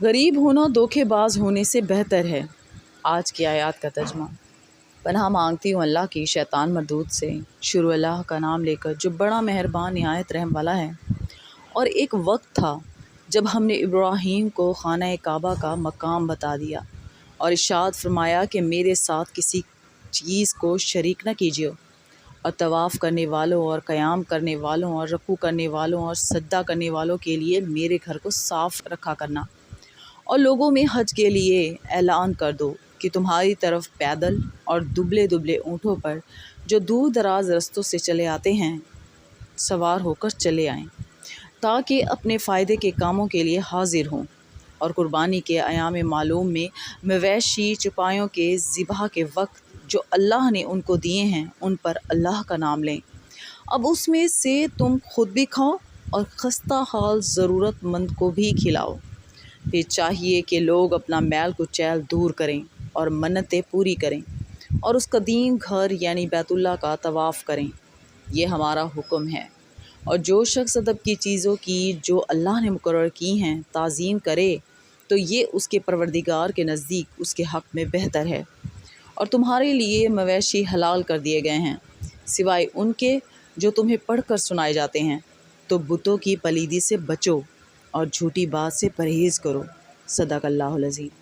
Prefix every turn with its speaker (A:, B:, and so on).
A: غریب ہونا دھوکے باز ہونے سے بہتر ہے۔ آج کی آیات کا ترجمہ۔ پناہ مانگتی ہوں اللہ کی شیطان مردود سے۔ شروع اللہ کا نام لے کر جو بڑا مہربان نہایت رحم والا ہے۔ اور ایک وقت تھا جب ہم نے ابراہیم کو خانہ کعبہ کا مقام بتا دیا اور ارشاد فرمایا کہ میرے ساتھ کسی چیز کو شریک نہ کیجیے، اور طواف کرنے والوں اور قیام کرنے والوں اور رکوع کرنے والوں اور سجدہ کرنے والوں کے لیے میرے گھر کو صاف رکھا کرنا، اور لوگوں میں حج کے لیے اعلان کر دو کہ تمہاری طرف پیدل اور دبلے دبلے اونٹوں پر جو دور دراز رستوں سے چلے آتے ہیں سوار ہو کر چلے آئیں، تاکہ اپنے فائدے کے کاموں کے لیے حاضر ہوں، اور قربانی کے ایام معلوم میں مویشی چوپایوں کے ذبح کے وقت جو اللہ نے ان کو دیے ہیں ان پر اللہ کا نام لیں۔ اب اس میں سے تم خود بھی کھاؤ اور خستہ حال ضرورت مند کو بھی کھلاؤ۔ پھر چاہیے کہ لوگ اپنا میل کچیل دور کریں اور منتیں پوری کریں اور اس قدیم گھر یعنی بیت اللہ کا طواف کریں، یہ ہمارا حکم ہے۔ اور جو شخص ادب کی چیزوں کی جو اللہ نے مقرر کی ہیں تعظیم کرے تو یہ اس کے پروردگار کے نزدیک اس کے حق میں بہتر ہے۔ اور تمہارے لیے مویشی حلال کر دیے گئے ہیں سوائے ان کے جو تمہیں پڑھ کر سنائے جاتے ہیں، تو بتوں کی پلیدی سے بچو اور جھوٹی بات سے پرہیز کرو۔ صدق اللہ العظیم۔